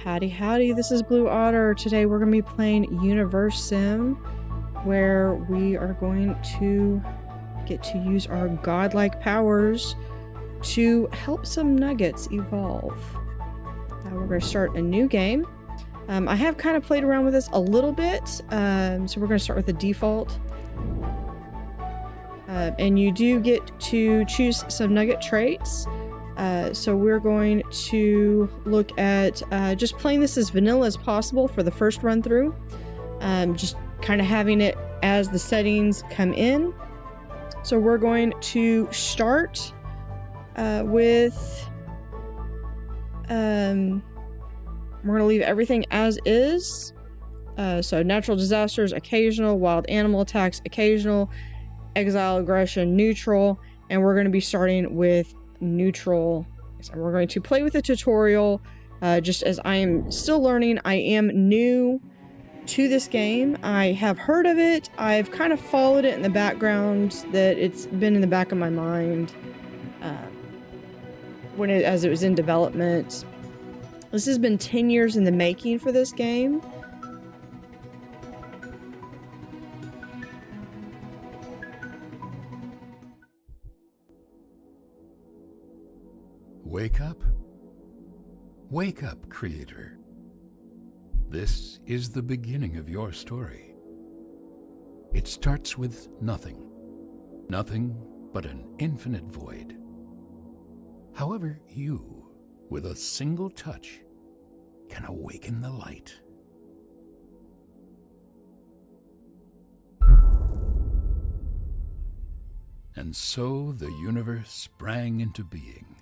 Howdy Howdy, this is Blue Otter. Today we're going to be playing Universim, where we are going to get to use our godlike powers to help some nuggets evolve. We're going to start a new game. I have kind of played around with this a little bit, so we're going to start with the default. And you do get to choose some nugget traits. So we're going to look at just playing this as vanilla as possible for the first run through. Just kind of having it as the settings come in. So we're going to start with... we're going to leave everything as is. So natural disasters, occasional, wild animal attacks, occasional, exile, aggression, neutral, and we're going to be starting with neutral. So we're going to play with the tutorial just as I am still learning. I am new to this game. I have heard of it. I've kind of followed it in the background, that it's been in the back of my mind as it was in development. This has been 10 years in the making for this game. Wake up. Wake up, creator. This is the beginning of your story. It starts with nothing. Nothing but an infinite void. However, you, with a single touch, can awaken the light. And so the universe sprang into being.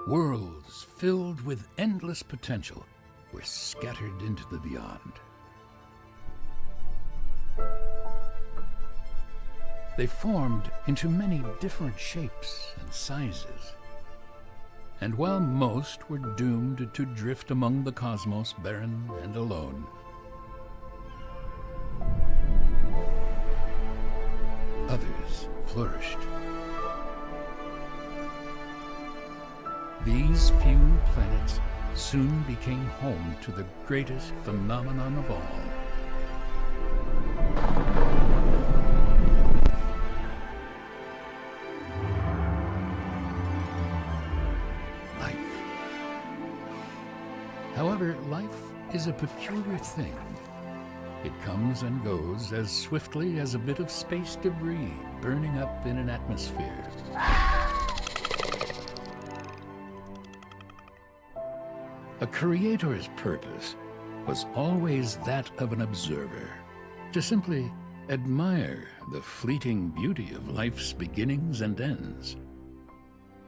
Worlds filled with endless potential were scattered into the beyond. They formed into many different shapes and sizes. And while most were doomed to drift among the cosmos barren and alone, others flourished. These few planets soon became home to the greatest phenomenon of all. Life. However, life is a peculiar thing. It comes and goes as swiftly as a bit of space debris burning up in an atmosphere. A creator's purpose was always that of an observer, to simply admire the fleeting beauty of life's beginnings and ends.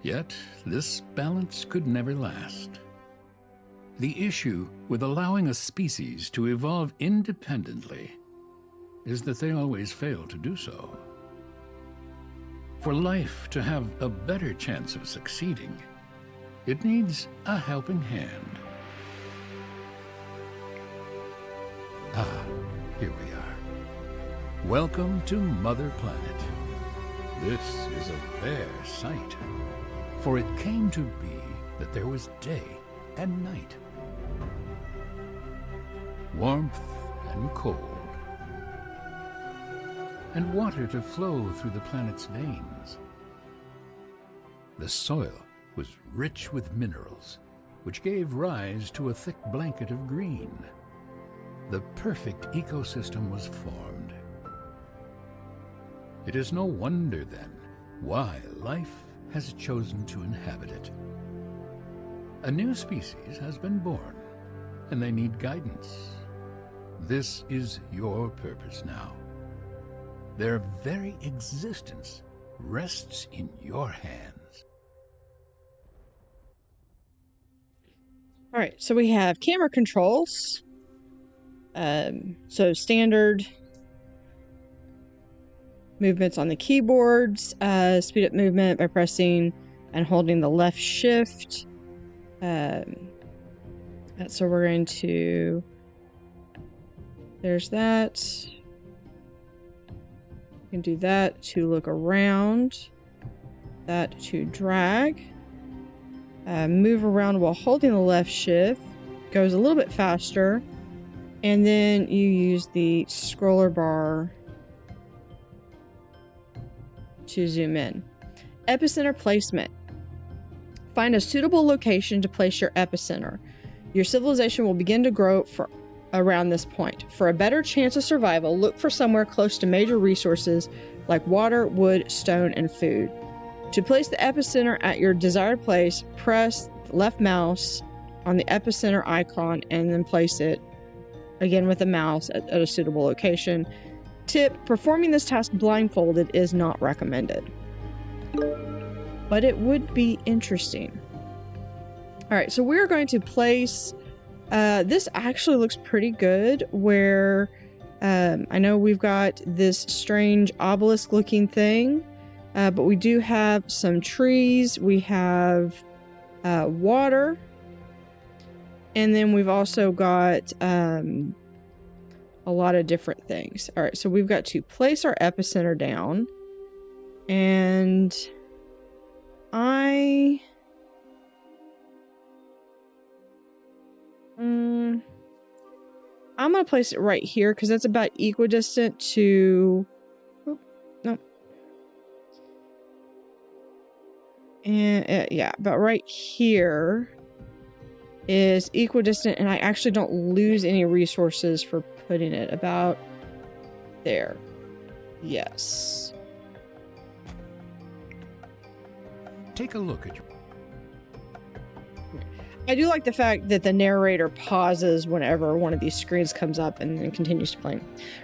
Yet, this balance could never last. The issue with allowing a species to evolve independently is that they always fail to do so. For life to have a better chance of succeeding, it needs a helping hand. Ah, here we are. Welcome to Mother Planet. This is a bare sight, for it came to be that there was day and night, warmth and cold, and water to flow through the planet's veins. The soil was rich with minerals, which gave rise to a thick blanket of green. The perfect ecosystem was formed. It is no wonder, then, why life has chosen to inhabit it. A new species has been born, and they need guidance. This is your purpose now. Their very existence rests in your hands. All right, so we have camera controls. So standard movements on the keyboards, speed up movement by pressing and holding the left shift. So we're going to, there's that. You can do that to look around, that to drag. Move around while holding the left shift. Goes a little bit faster. And then you use the scroller bar to zoom in. Epicenter placement. Find a suitable location to place your epicenter. Your civilization will begin to grow around this point. For a better chance of survival, look for somewhere close to major resources like water, wood, stone, and food. To place the epicenter at your desired place, press the left mouse on the epicenter icon and then place it again with the mouse at a suitable location. Tip: performing this task blindfolded is not recommended, but it would be interesting. All right, so we're going to place, this actually looks pretty good, where I know we've got this strange obelisk looking thing, but we do have some trees, we have water, and then we've also got a lot of different things. All right, so we've got to place our epicenter down, and I'm going to place it right here because that's about equidistant to... Oh, no. And yeah, but right here is equidistant, and I actually don't lose any resources for putting it about there. Yes. Take a look at your... I do like the fact that the narrator pauses whenever one of these screens comes up and then continues to play.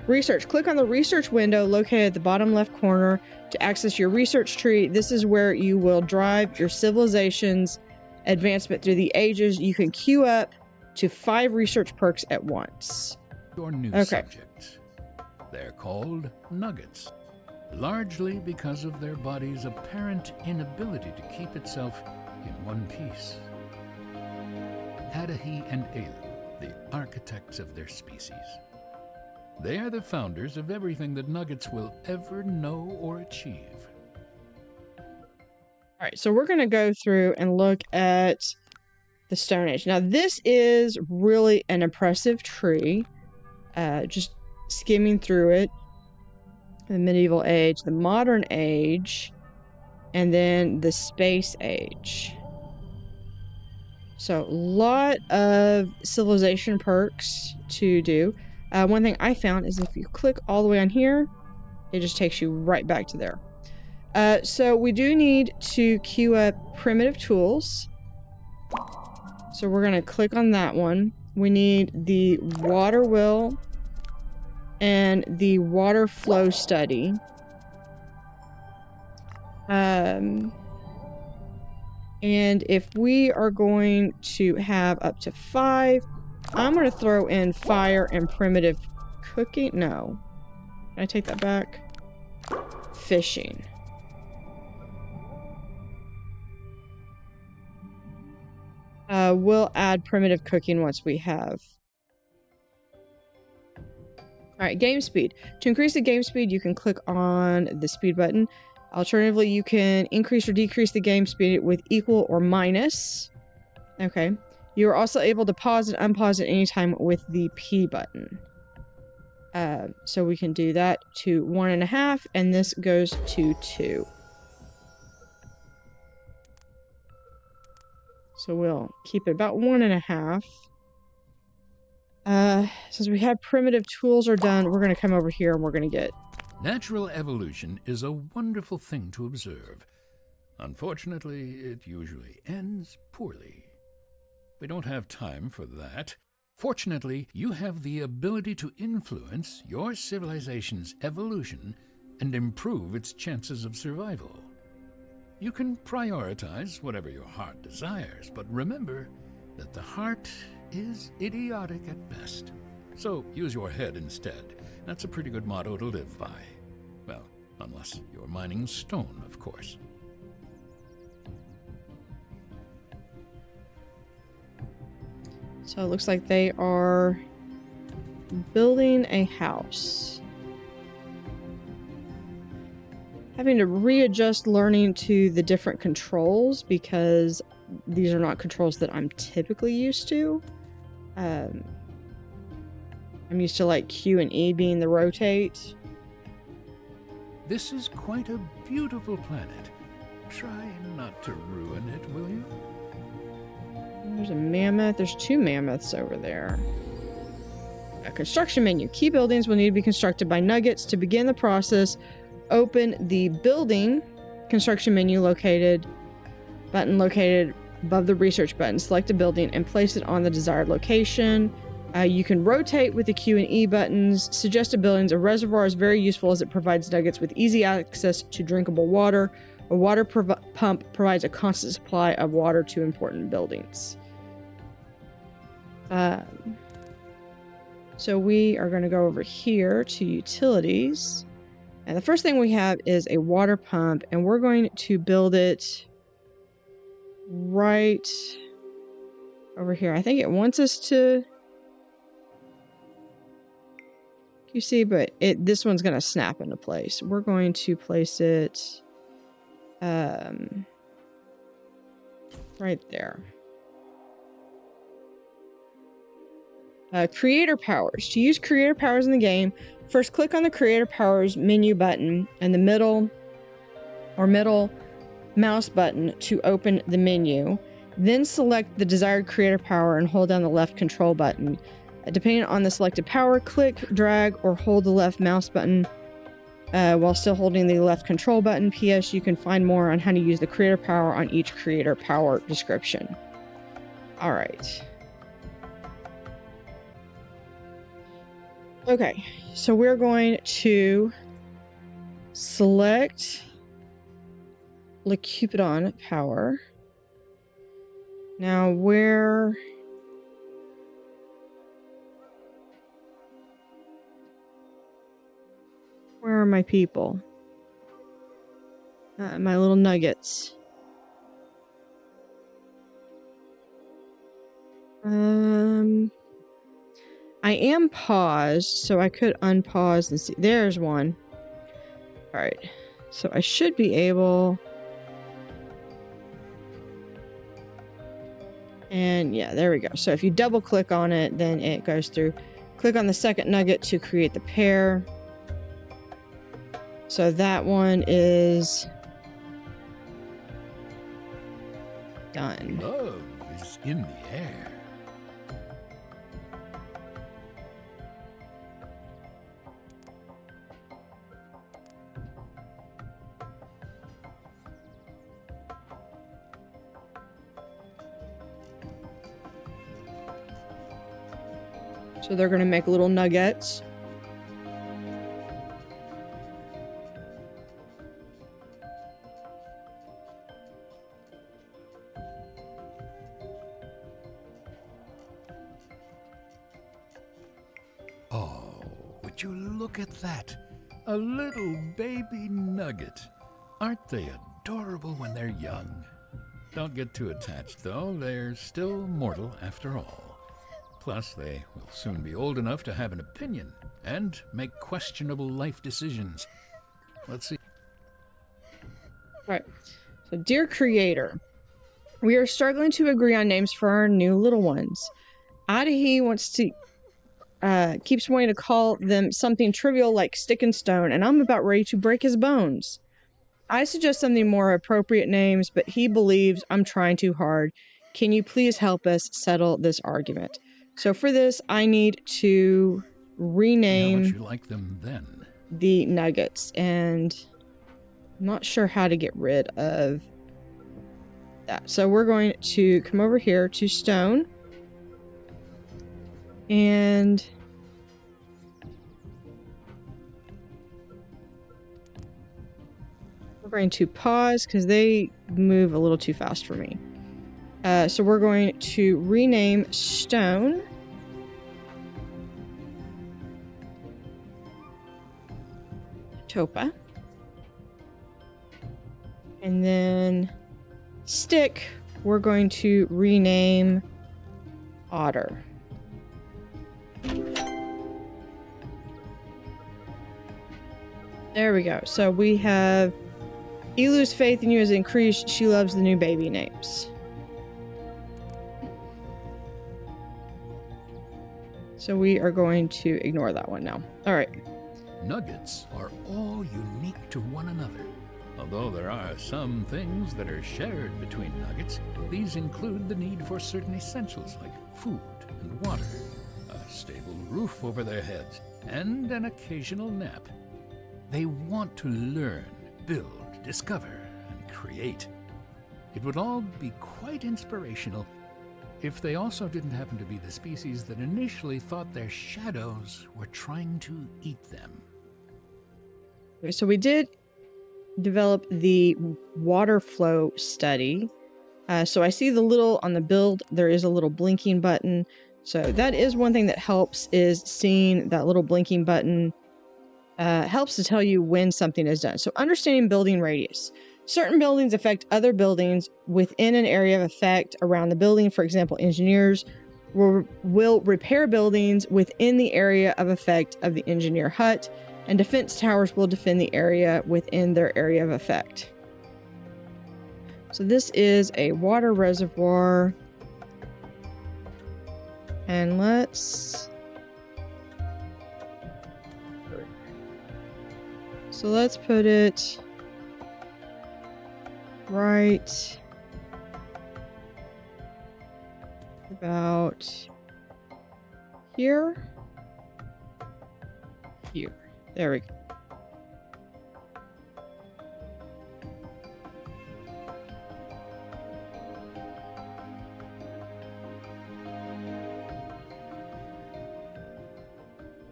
Research. Click on the research window located at the bottom left corner to access your research tree. This is where you will drive your civilization's advancement through the ages. You can queue up to 5 research perks at once. Your new subjects. They're called Nuggets, largely because of their body's apparent inability to keep itself in one piece. Howdy and Elu, the architects of their species. They are the founders of everything that Nuggets will ever know or achieve. All right, so we're going to go through and look at the Stone Age. Now, this is really an impressive tree. Just skimming through it. The medieval age, the modern age, and then the space age. So, a lot of civilization perks to do. One thing I found is if you click all the way on here, it just takes you right back to there. So, we do need to queue up primitive tools. So, we're going to click on that one. We need the water wheel and the water flow study. And if we are going to have up to 5, I'm going to throw in fire and primitive cooking. No. Can I take that back? Fishing. We'll add primitive cooking once we have. Alright, game speed. To increase the game speed, you can click on the speed button. Alternatively, you can increase or decrease the game speed with equal or minus. Okay. You are also able to pause and unpause at any time with the P button. So we can do that to 1.5, and this goes to 2. So we'll keep it about 1.5. Since we have primitive tools are done, we're going to come over here and we're going to get... Natural evolution is a wonderful thing to observe. Unfortunately, it usually ends poorly. We don't have time for that. Fortunately, you have the ability to influence your civilization's evolution and improve its chances of survival. You can prioritize whatever your heart desires, but remember that the heart is idiotic at best. So use your head instead. That's a pretty good motto to live by. Well, unless you're mining stone, of course. So it looks like they are building a house. Having to readjust learning to the different controls because these are not controls that I'm typically used to. I'm used to like Q and E being the rotate. This is quite a beautiful planet. Try not to ruin it, will you? There's a mammoth. There's 2 mammoths over there. A construction menu. Key buildings will need to be constructed by Nuggets. To begin the process, open the building construction menu button located above the research button. Select a building and place it on the desired location. You can rotate with the Q and E buttons. Suggested buildings. A reservoir is very useful as it provides Nuggets with easy access to drinkable water. A water pump provides a constant supply of water to important buildings. So we are going to go over here to utilities. And the first thing we have is a water pump, and we're going to build it right over here. I think it wants us to QC, but this one's going to snap into place. We're going to place it right there. Creator powers. To use creator powers in the game, first click on the creator powers menu button and the middle mouse button to open the menu. Then select the desired creator power and hold down the left control button. Depending on the selected power, click, drag, or hold the left mouse button while still holding the left control button. P.S. You can find more on how to use the creator power on each creator power description. Alright. Okay, so we're going to select the Cupidon power. Now, where are my people? My little nuggets. I am paused, so I could unpause and see. There's one. Alright. So I should be able... And yeah, there we go. So if you double click on it, then it goes through. Click on the second nugget to create the pair. So that one is done. Love is in the air. So they're going to make little nuggets. Oh, would you look at that? A little baby nugget. Aren't they adorable when they're young? Don't get too attached, though. They're still mortal after all. Plus, they will soon be old enough to have an opinion and make questionable life decisions. Let's see. Alright. So, dear creator, we are struggling to agree on names for our new little ones. Adahi wants to keeps wanting to call them something trivial like stick and stone, and I'm about ready to break his bones. I suggest something more appropriate names, but he believes I'm trying too hard. Can you please help us settle this argument? So for this, I need to rename How would you like them then? the nuggets, and I'm not sure how to get rid of that. So we're going to come over here to stone, and we're going to pause because they move a little too fast for me. So we're going to rename stone Topa. And then stick, we're going to rename Otter. There we go. So we have Elu's faith in you has increased. She loves the new baby names. So we are going to ignore that one now. All right. Nuggets are all unique to one another. Although there are some things that are shared between nuggets, these include the need for certain essentials like food and water, a stable roof over their heads, and an occasional nap. They want to learn, build, discover, and create. It would all be quite inspirational if they also didn't happen to be the species that initially thought their shadows were trying to eat them. So we did develop the water flow study. So I see the little on the build, there is a little blinking button. So that is one thing that helps, is seeing that little blinking button helps to tell you when something is done. So understanding building radius. Certain buildings affect other buildings within an area of effect around the building. For example, engineers will repair buildings within the area of effect of the engineer hut, and defense towers will defend the area within their area of effect. So this is a water reservoir. And let's put it right about here. There we go.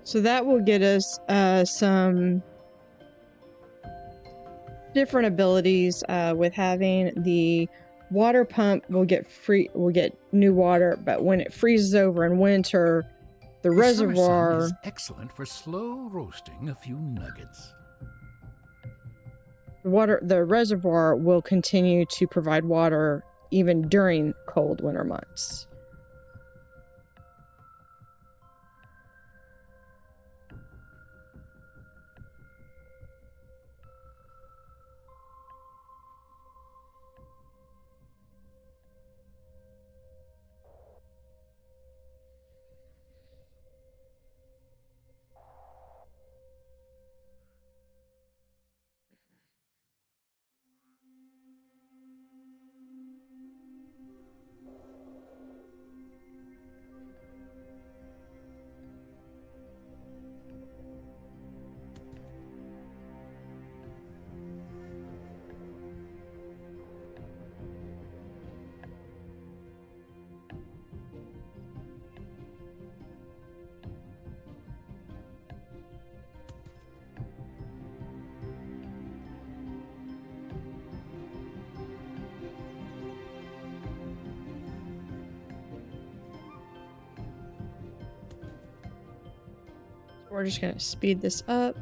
So that will get us some different abilities with having the water pump. We'll get new water, but when it freezes over in winter, the reservoir summer sun is excellent for slow roasting a few nuggets. The reservoir will continue to provide water even during cold winter months. We're just going to speed this up.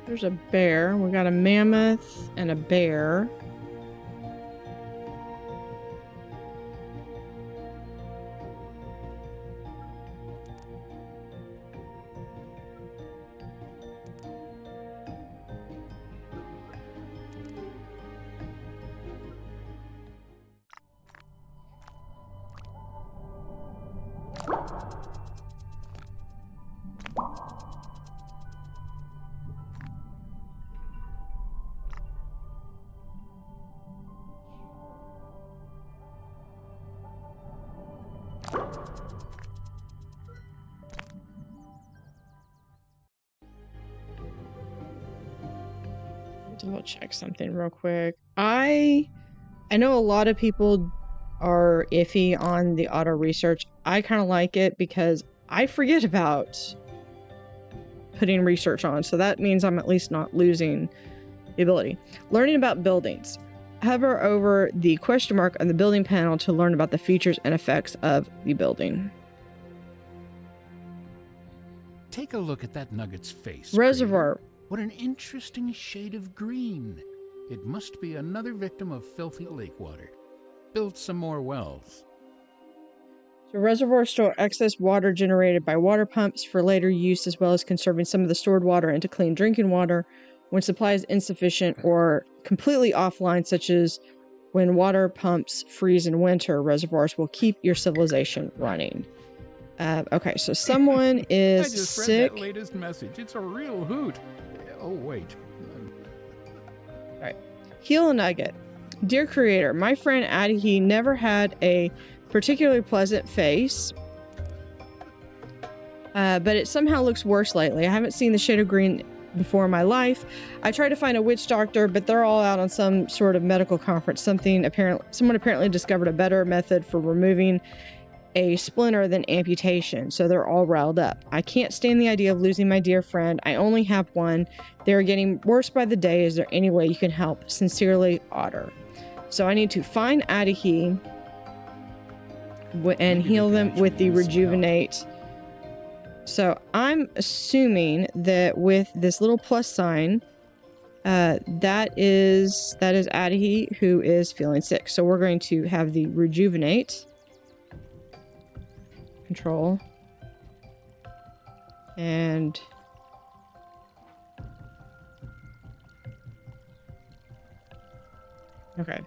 There's a bear. We got a mammoth and a bear. Double check something real quick. I know a lot of people are iffy on the auto research. I kind of like it because I forget about putting research on, so that means I'm at least not losing the ability. Learning about buildings. Hover over the question mark on the building panel to learn about the features and effects of the building. Take a look at that nugget's face. Reservoir. Creator. What an interesting shade of green. It must be another victim of filthy lake water. Build some more wells. So reservoirs store excess water generated by water pumps for later use, as well as conserving some of the stored water into clean drinking water. when supply is insufficient or completely offline, such as when water pumps freeze in winter, reservoirs will keep your civilization running. Okay, so someone is I just sick. read that latest message. It's a real hoot. Oh, wait. Alright. Heal a Nugget. Dear creator, my friend Adi never had a particularly pleasant face. But it somehow looks worse lately. I haven't seen the shade of green before in my life. I tried to find a witch doctor, but they're all out on some sort of medical conference. Someone apparently discovered a better method for removing a splinter than amputation, so they're all riled up. I can't stand the idea of losing my dear friend. I only have one. They're getting worse by the day. Is there any way you can help? Sincerely, Otter. So I need to find Adahi and heal them with the rejuvenate. So I'm assuming that with this little plus sign, that is Adahi who is feeling sick. So we're going to have the rejuvenate. Control. And okay.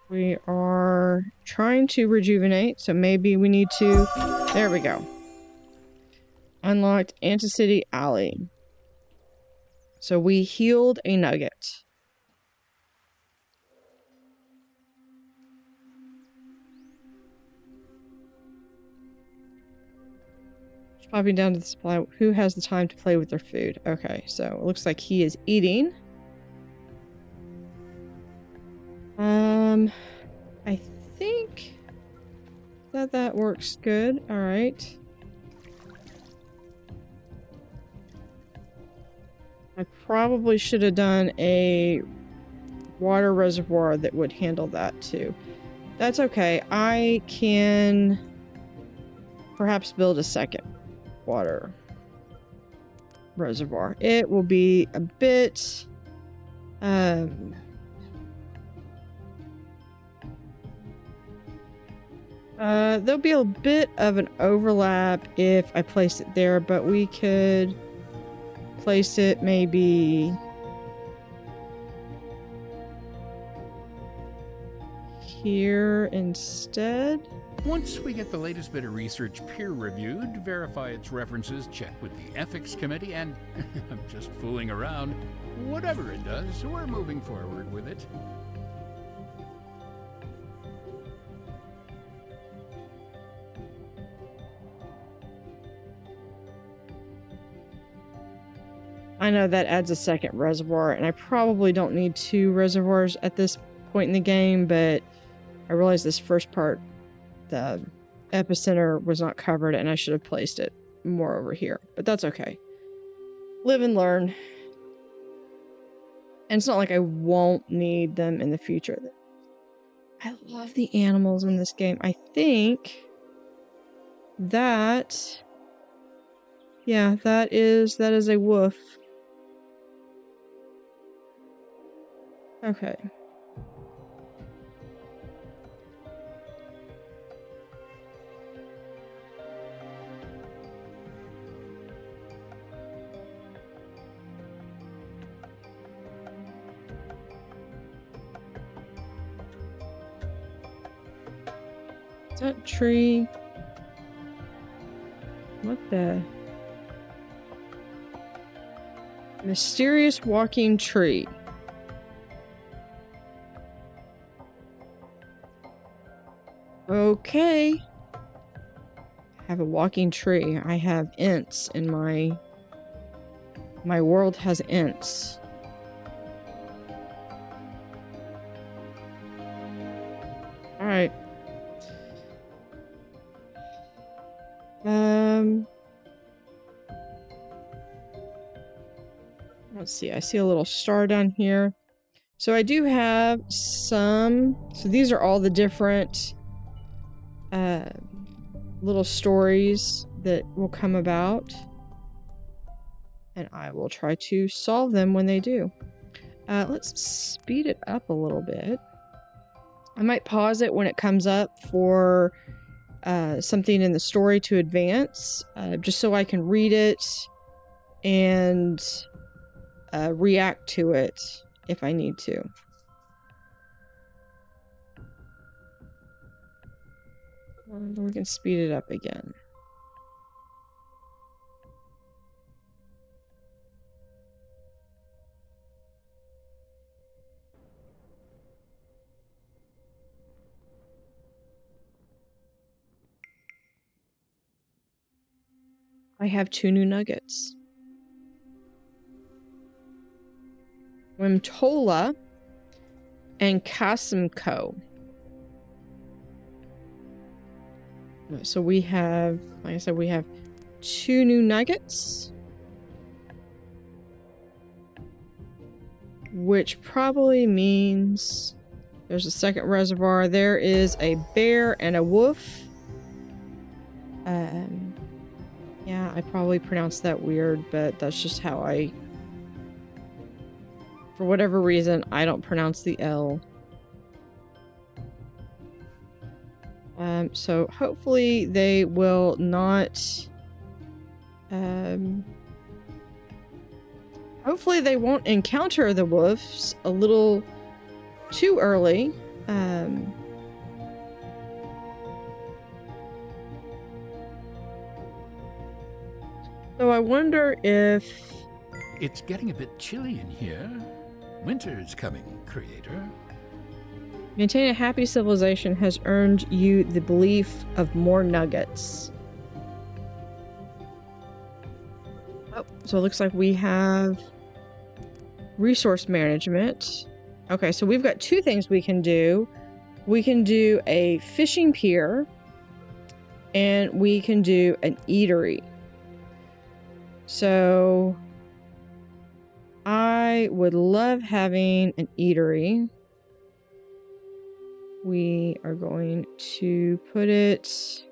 We are trying to rejuvenate, so maybe we need to... There we go. Unlocked Anticity Alley. So we healed a Nugget. Just popping down to the supply. Who has the time to play with their food? Okay, so it looks like he is eating. I think that works good. All right. I probably should have done a water reservoir that would handle that too. That's okay. I can perhaps build a second water reservoir. It will be a bit there'll be a bit of an overlap if I place it there, but we could place it maybe here instead. Once we get the latest bit of research peer-reviewed, verify its references, check with the ethics committee, and I'm just fooling around. Whatever it does, we're moving forward with it. I know that adds a second reservoir, and I probably don't need 2 reservoirs at this point in the game, but I realized this first part, the epicenter was not covered, and I should have placed it more over here, but that's okay. Live and learn. And it's not like I won't need them in the future. I love the animals in this game. I think that... yeah, that is a wolf. Okay. Is that tree? What the? Mysterious walking tree. Okay. I have a walking tree. I have ints in my world has ints. All right. Let's see. I see a little star down here. So I do have some. So these are all the different little stories that will come about, and I will try to solve them when they do. Let's speed it up a little bit. I might pause it when it comes up for something in the story to advance, just so I can read it and react to it if I need to. We can speed it up again. I have 2 new nuggets. Wimtola and Kasimko. So we have, like I said, we have 2 new nuggets. Which probably means there's a second reservoir. There is a bear and a wolf. Yeah, I probably pronounced that weird, but that's just how for whatever reason, I don't pronounce the L. So hopefully they will not, hopefully they won't encounter the wolves a little too early. So I wonder if... It's getting a bit chilly in here. Winter is coming, creator. Maintaining a happy civilization has earned you the belief of more nuggets. Oh, so it looks like we have resource management. Okay, so we've got 2 things we can do. We can do a fishing pier, and we can do an eatery. So I would love having an eatery. We are going to put it...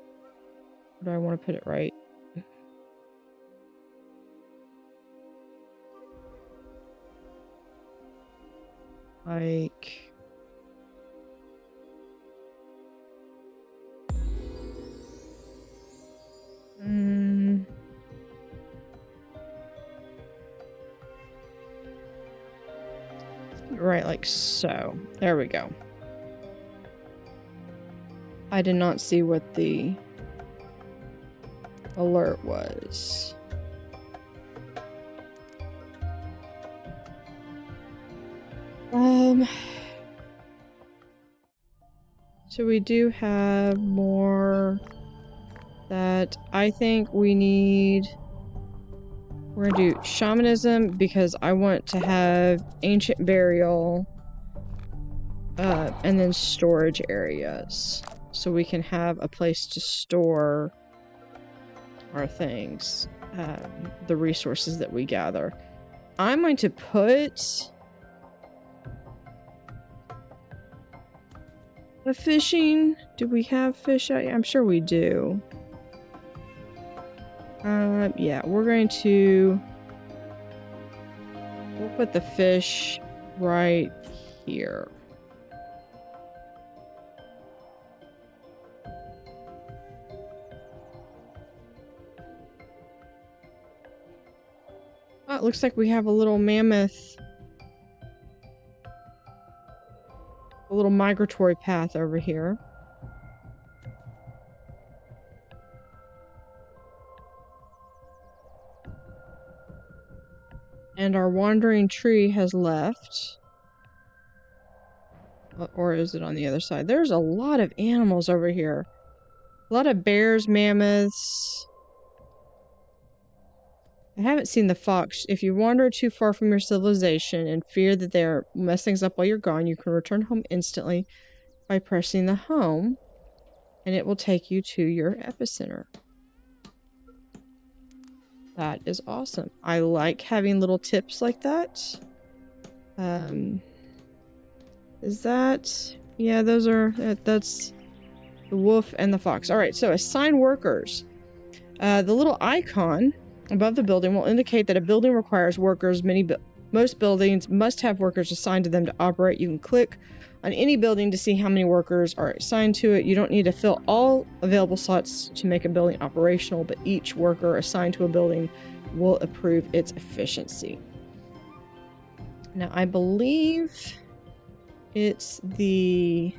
Where do I want to put it right? Like... Right, like so. There we go. I did not see what the alert was. So we do have more that I think we need. We're gonna do shamanism because I want to have ancient burial and then storage areas so we can have a place to store our things, the resources that we gather. I'm going to put the fishing. Do we have fish out? I'm sure we do. Yeah, we're going to... We'll put the fish right here. Oh, it looks like we have a little mammoth. A little migratory path over here. And our wandering tree has left. Or is it on the other side? There's a lot of animals over here. A lot of bears, mammoths. I haven't seen the fox. If you wander too far from your civilization and fear that they'll mess things up while you're gone, you can return home instantly by pressing the home, and it will take you to your epicenter. That is awesome. I like having little tips like that. Is that... Yeah, those are... That's the wolf and the fox. Alright, so assign workers. The little icon above the building will indicate that a building requires workers. Many Most buildings must have workers assigned to them to operate. You can click on any building to see how many workers are assigned to it. You don't need to fill all available slots to make a building operational, but each worker assigned to a building will improve its efficiency. Now, I believe it's the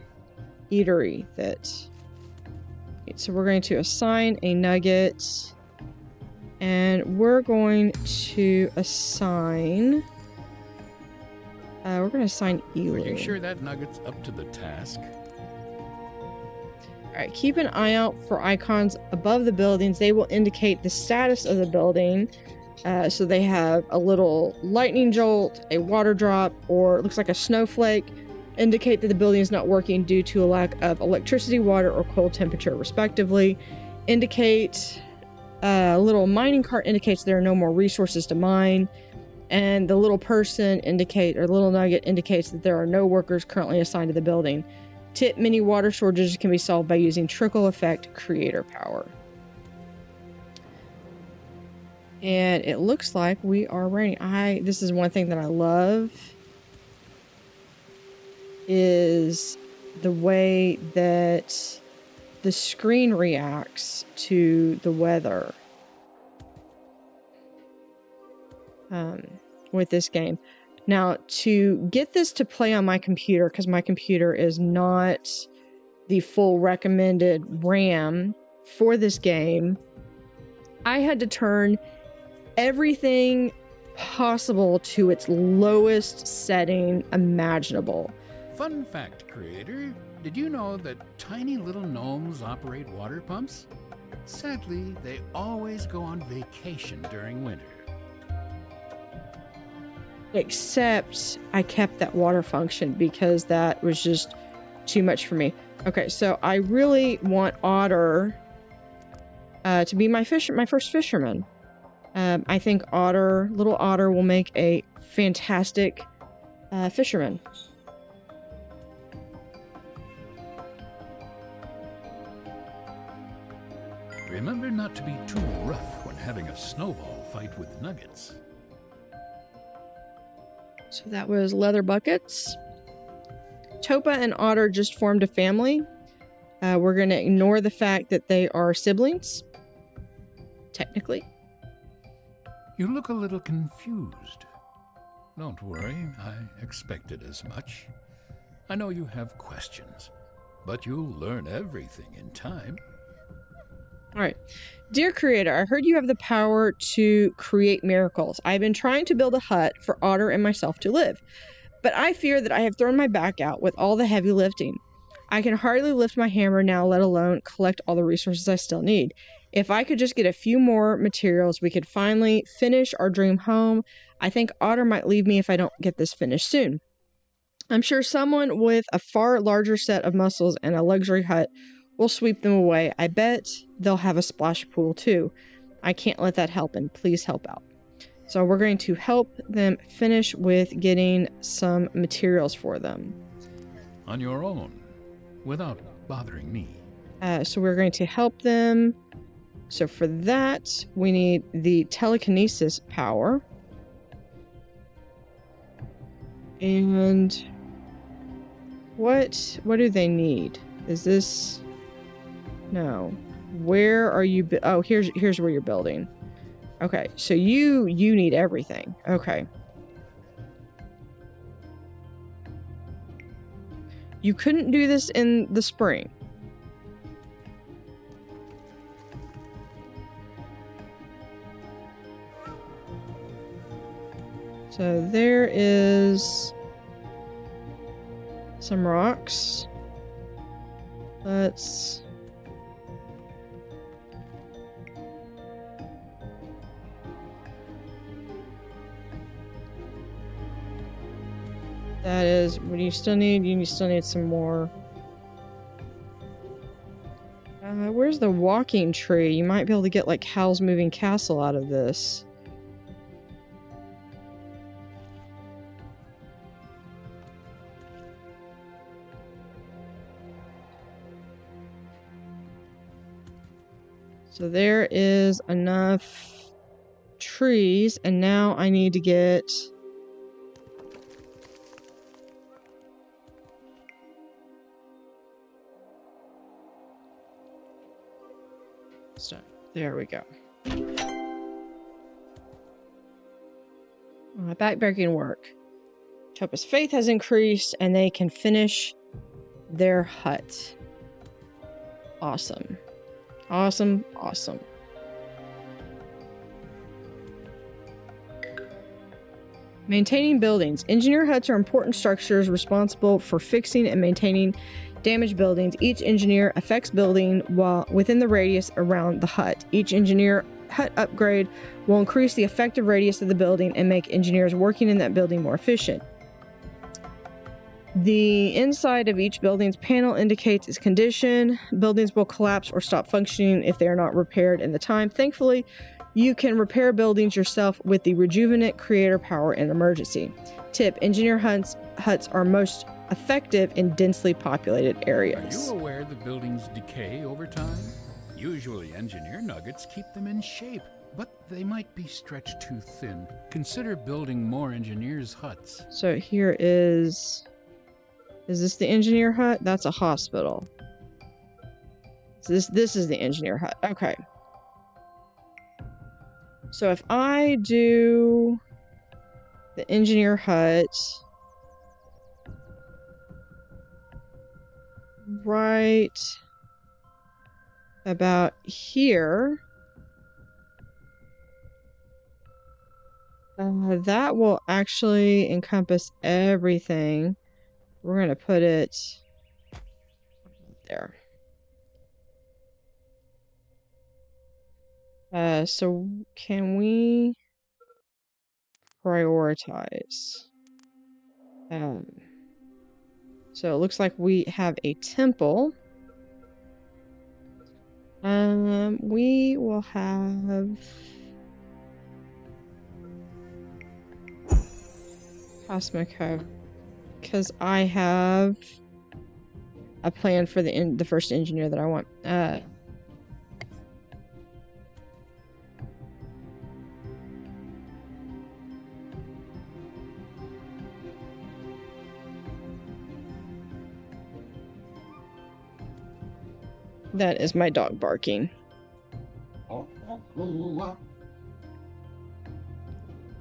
eatery that... So we're going to assign a nugget, and we're going to assign... we're going to assign Elu. Are you sure that nugget's up to the task? Alright, keep an eye out for icons above the buildings. They will indicate the status of the building. So they have a little lightning jolt, a water drop, or it looks like a snowflake. Indicate that the building is not working due to a lack of electricity, water, or cold temperature, respectively. Indicate a little mining cart indicates there are no more resources to mine. And the little person or little nugget indicates that there are no workers currently assigned to the building. Tip: many water shortages can be solved by using trickle effect creator power. And it looks like we are ready. This is one thing that I love, is the way that the screen reacts to the weather with this game. Now, to get this to play on my computer, because my computer is not the full recommended RAM for this game, I had to turn everything possible to its lowest setting imaginable. Fun fact, creator. Did you know that tiny little gnomes operate water pumps? Sadly, they always go on vacation during winter. Except I kept that water function because that was just too much for me. Okay, so I really want Otter to be my first fisherman. I think little Otter will make a fantastic fisherman. Remember not to be too rough when having a snowball fight with nuggets. So that was leather buckets. Topa and Otter just formed a family. We're going to ignore the fact that they are siblings, technically. You look a little confused. Don't worry, I expected as much. I know you have questions, but you'll learn everything in time. All right. Dear creator, I heard you have the power to create miracles. I've been trying to build a hut for Otter and myself to live, but I fear that I have thrown my back out with all the heavy lifting. I can hardly lift my hammer now, let alone collect all the resources I still need. If I could just get a few more materials, we could finally finish our dream home. I think Otter might leave me if I don't get this finished soon. I'm sure someone with a far larger set of muscles and a luxury hut will sweep them away. I bet they'll have a splash pool too. I can't let that happen. Please help out. So we're going to help them finish with getting some materials for them. On your own, without bothering me. So we're going to help them. So for that, we need the telekinesis power. And what do they need? Is this... No. Where are you? Oh, here's where you're building. Okay, so you need everything. Okay. You couldn't do this in the spring. So there is some rocks. Let's... That is, what do you still need? You still need some more. Where's the walking tree? You might be able to get like Howl's Moving Castle out of this. So there is enough trees, and now I need to get So, there we go. Backbreaking work. Topa's faith has increased and they can finish their hut. Awesome. Awesome. Awesome. Maintaining buildings. Engineer huts are important structures responsible for fixing and maintaining damaged buildings. Each engineer affects building while within the radius around the hut. Each engineer hut upgrade will increase the effective radius of the building and make engineers working in that building more efficient. The inside of each building's panel indicates its condition. Buildings will collapse or stop functioning if they are not repaired in the time. Thankfully, you can repair buildings yourself with the Rejuvenate Creator Power in emergency. Tip: engineer huts are most effective in densely populated areas. Are you aware the buildings decay over time? Usually engineer nuggets keep them in shape, but they might be stretched too thin. Consider building more engineers' huts. So here is this the engineer hut? That's a hospital. So this is the engineer hut. Okay. So if I do the engineer hut right about here, that will actually encompass everything. We're going to put it there. So can we prioritize? So it looks like we have a temple. We will have Cosmico, because I have a plan for the first engineer that I want. That is my dog barking.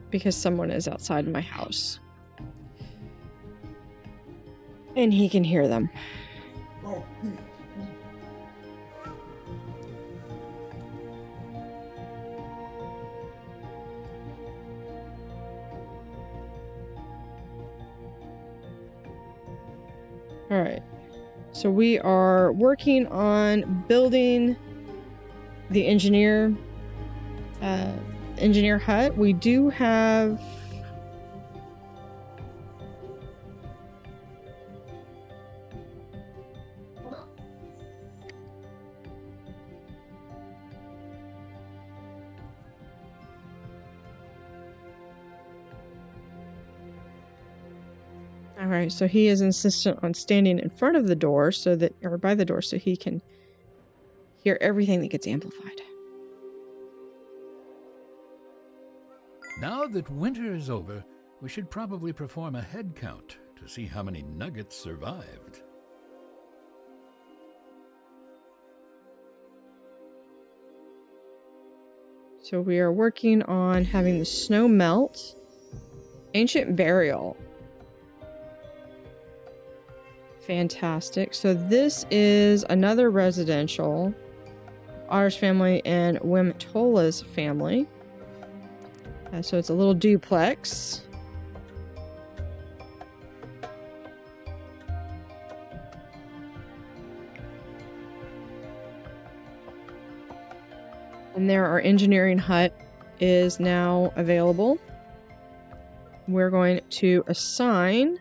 Because someone is outside my house. And he can hear them. All right. So we are working on building the engineer hut. We do have all right, so he is insistent on standing in front of the door or by the door so he can hear everything that gets amplified. Now that winter is over, we should probably perform a head count to see how many nuggets survived. So we are working on having the snow melt. Ancient burial. Fantastic. So this is another residential. Otter's family and Wimtola's family. So it's a little duplex. And there, our engineering hut is now available. We're going to assign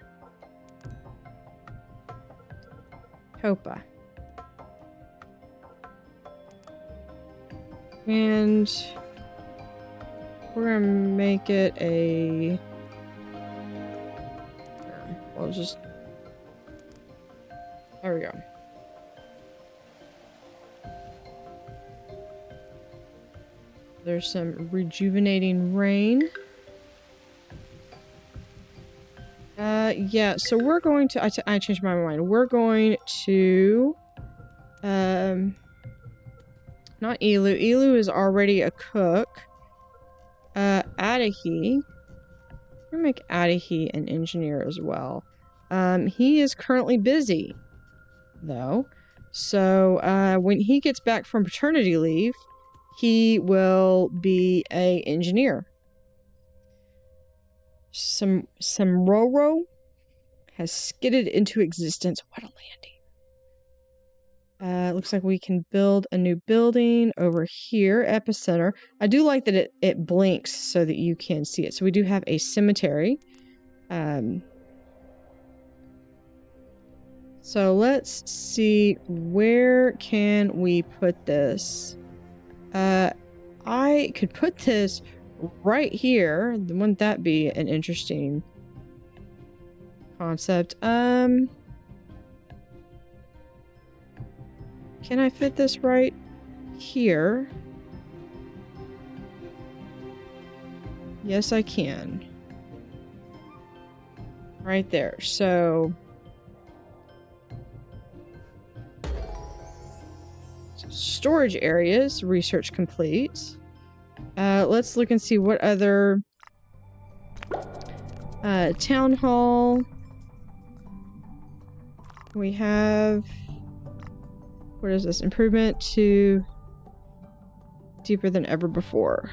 Topa. And we're gonna make it a... We'll just... There we go. There's some rejuvenating rain. Yeah, so we're going to... I changed my mind. We're going to... not not Elu. Elu is already a cook. Adahi. We're gonna make Adahi an engineer as well. He is currently busy, though. So, when he gets back from paternity leave, he will be an engineer. Samroro has skidded into existence. What a landing. Looks like we can build a new building over here, epicenter. I do like that it blinks so that you can see it. So we do have a cemetery. So let's see, where can we put this? I could put this right here. Wouldn't that be an interesting concept? Can I fit this right here? Yes, I can. Right there. So storage areas, research complete. Let's look and see what other town hall we have. What is this? Improvement to deeper than ever before.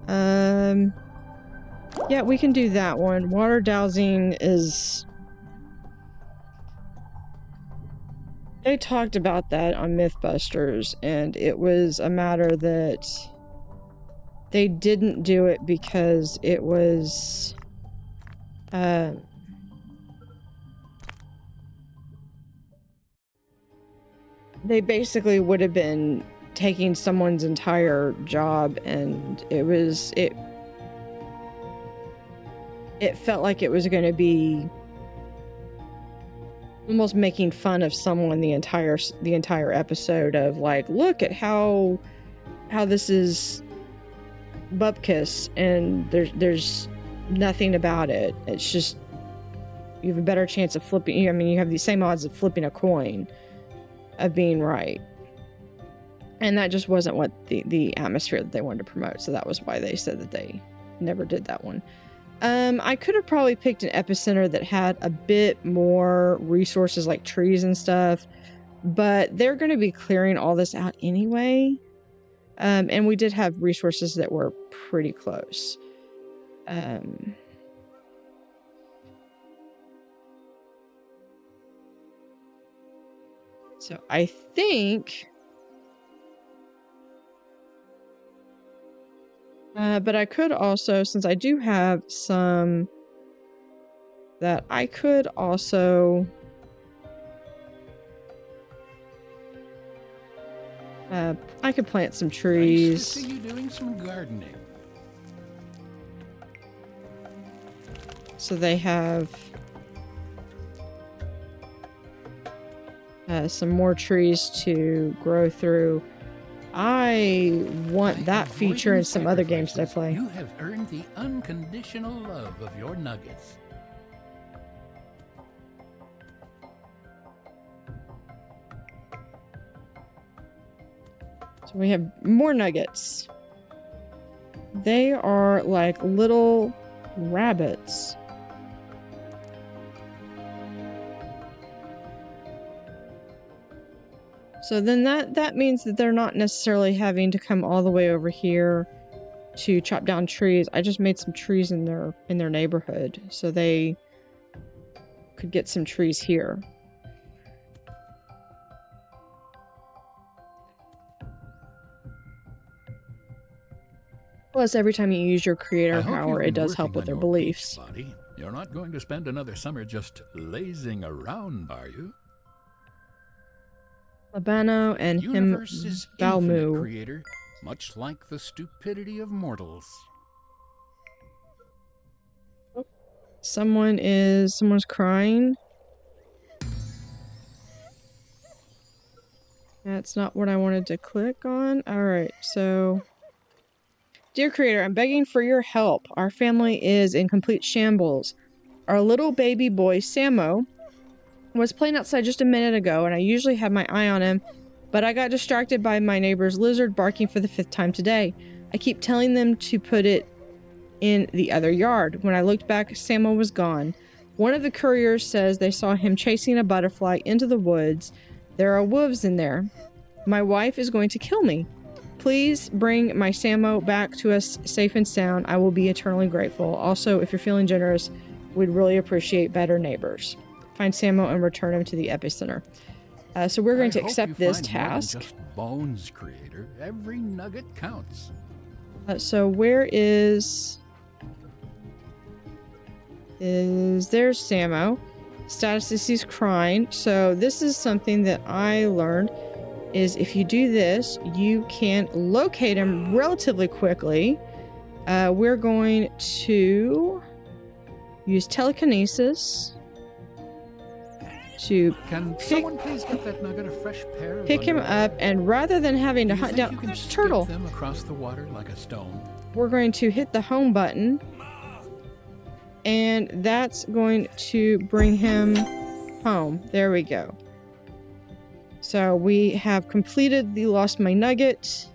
Yeah, we can do that one. Water dowsing is... They talked about that on Mythbusters, and it was a matter that they didn't do it because it was... they basically would have been taking someone's entire job, and it felt like it was going to be almost making fun of someone the entire episode of, like, look at how this is bupkis, and there's nothing about it. It's just, you have a better chance of flipping. I mean, you have the same odds of flipping a coin of being right. And that just wasn't what the atmosphere that they wanted to promote. So that was why they said that they never did that one. I could have probably picked an epicenter that had a bit more resources like trees and stuff, but they're going to be clearing all this out anyway. And we did have resources that were pretty close. So I think... but I could also, since I do have some that I could also... I could plant some trees. Nice to see you doing some gardening. So they have some more trees to grow through. I want that feature in some other games that I play. You have earned the unconditional love of your nuggets. So we have more nuggets. They are like little rabbits. So then that means that they're not necessarily having to come all the way over here to chop down trees. I just made some trees in their neighborhood, so they could get some trees here. Plus, every time you use your creator power, it does help with their beliefs. Body. You're not going to spend another summer just lazing around, are you? Labano and him Balmu. Creator, much like the stupidity of mortals. Someone's crying. That's not what I wanted to click on. Alright, so... Dear Creator, I'm begging for your help. Our family is in complete shambles. Our little baby boy, Samo, was playing outside just a minute ago, and I usually have my eye on him, But I got distracted by my neighbor's lizard barking for the 5th time today. I keep telling them to put it in the other yard. When I looked back, Samo was gone. One of the couriers says they saw him chasing a butterfly into the woods. There are wolves in there. My wife is going to kill me. Please bring my Samo back to us safe and sound. I will be eternally grateful. Also, if you're feeling generous, we'd really appreciate better neighbors. Find Samo and return him to the epicenter. So we're going to accept this task. Just bones, creator. Every nugget counts. So where is... There's Samo. Status is he's crying. So this is something that I learned, is if you do this, you can locate him relatively quickly. We're going to use telekinesis to someone please get that nugget a fresh pair of pick him up, and rather than having to hunt down a turtle, them across the water like a stone. We're going to hit the home button, and that's going to bring him home. There we go. So we have completed the Lost My Nugget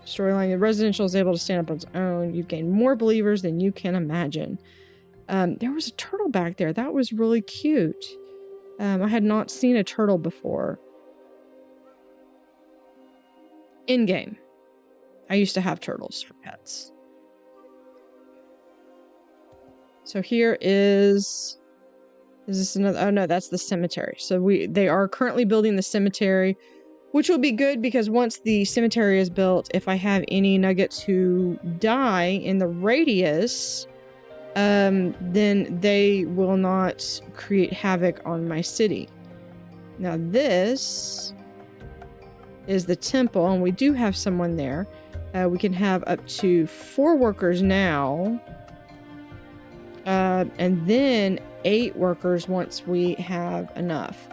storyline. The residential is able to stand up on its own. You've gained more believers than you can imagine. There was a turtle back there. That was really cute. I had not seen a turtle before. In-game. I used to have turtles for pets. So here is this another? Oh no, that's the cemetery. So they are currently building the cemetery, which will be good because once the cemetery is built, if I have any nuggets who die in the radius, then they will not create havoc on my city. Now this is the temple, and we do have someone there. We can have up to 4 workers now, and then 8 workers once we have enough.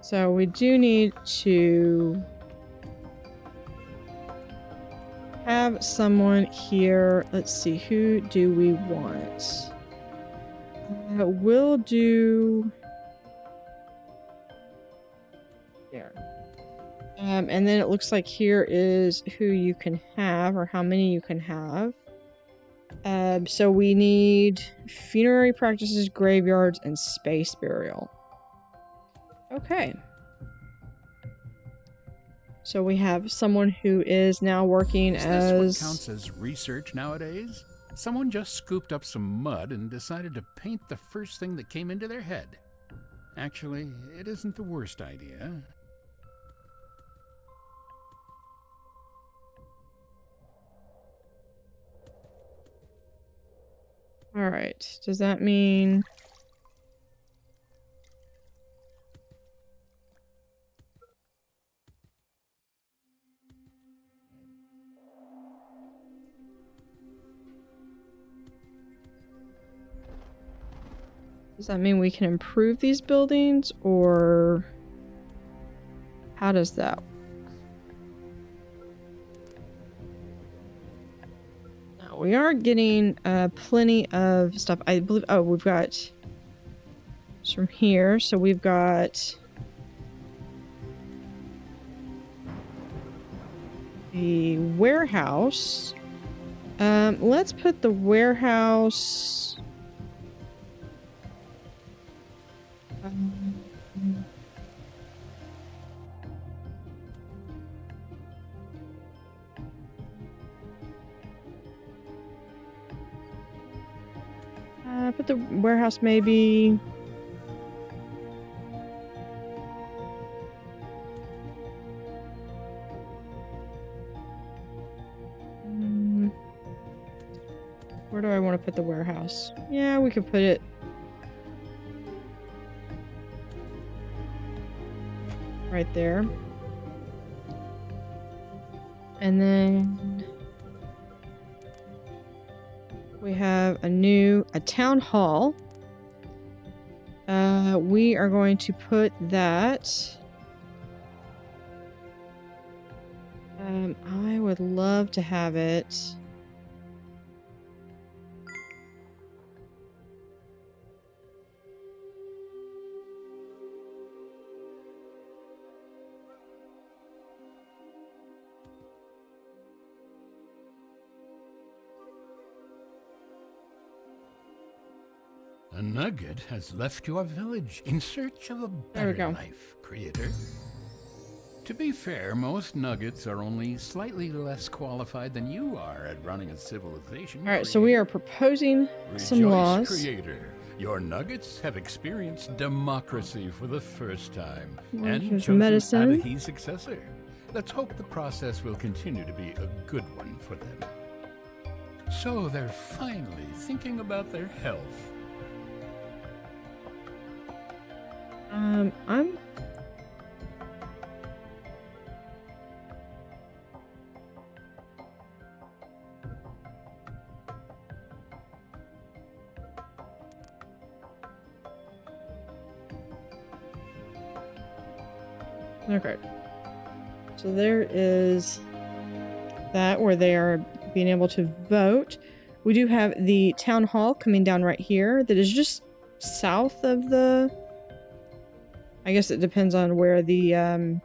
So we do need to have someone here. Let's see, who do we want? We'll do there. And then it looks like here is who you can have, or how many you can have. So we need funerary practices, graveyards, and space burial. Okay. So we have someone who is now working as... Is this what counts as research nowadays? Someone just scooped up some mud and decided to paint the first thing that came into their head. Actually, it isn't the worst idea. Alright, does that mean... Does that mean we can improve these buildings, or how does that work? Now, we are getting plenty of stuff. I believe, oh, we've got from here, so we've got the warehouse. Let's put the warehouse... put the warehouse maybe... Where do I want to put the warehouse? Yeah, we could put it right there. And then we have a town hall. We are going to put that I would love to have it. A nugget has left your village in search of a There we better go. life, creator. To be fair, most nuggets are only slightly less qualified than you are at running a civilization. All right, so we are proposing some laws. Creator. Your nuggets have experienced democracy for the first time and Here's chosen medicine. Adahi's successor. Let's hope the process will continue to be a good one for them. So they're finally thinking about their health. I'm... Okay. So there is that where they are being able to vote. We do have the town hall coming down right here that is just south of the... I guess it depends on where the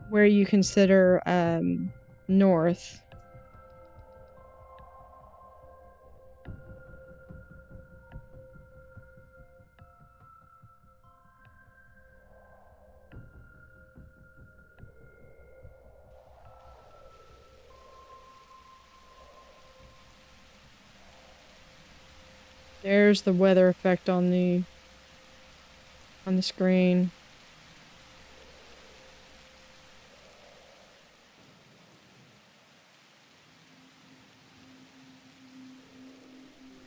where you consider north. There's the weather effect on the screen.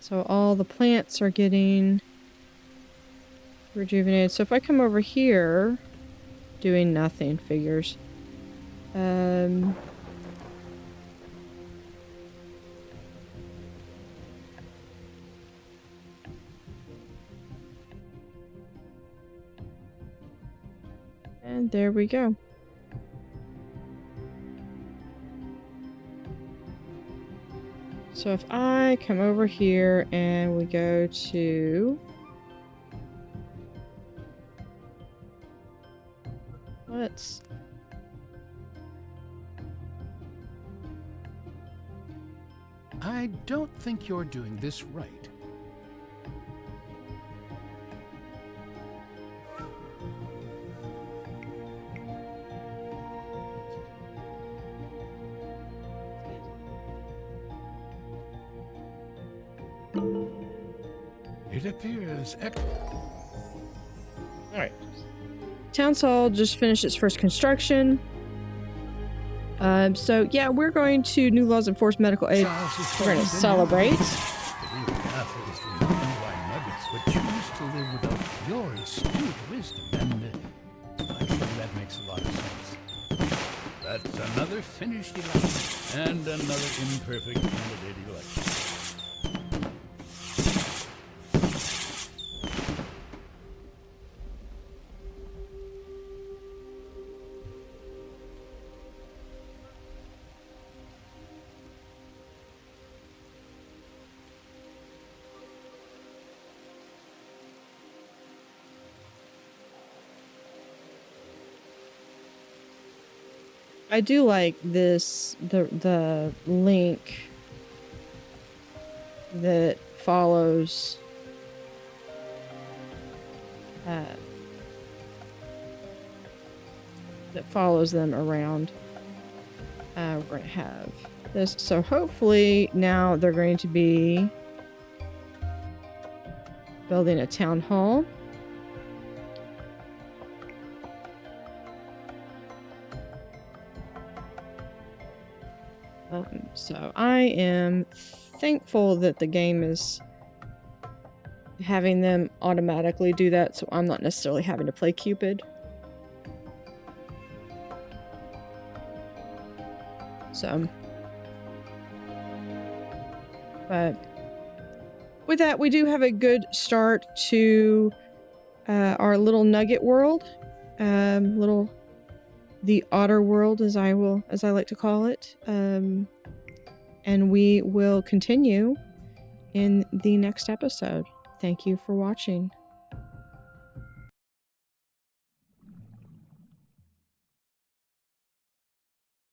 So all the plants are getting rejuvenated. So if I come over here, doing nothing, figures. And there we go. So if I come over here and we go to... Let's... I don't think you're doing this right. It appears... Alright. Town Hall just finished its first construction. So yeah, we're going to new laws enforce medical aid. We're going to celebrate. The real path is to know why nuggets would choose to live without your astute wisdom, and I'm sure that makes a lot of sense. That's another finished election, and another imperfect candidate election. I do like this, the link that follows them around. We're going to have this. So hopefully now they're going to be building a town hall. So I am thankful that the game is having them automatically do that, so I'm not necessarily having to play Cupid. So, but with that, we do have a good start to our little Nugget world, the Otter world, as I like to call it, and we will continue in the next episode. Thank you for watching.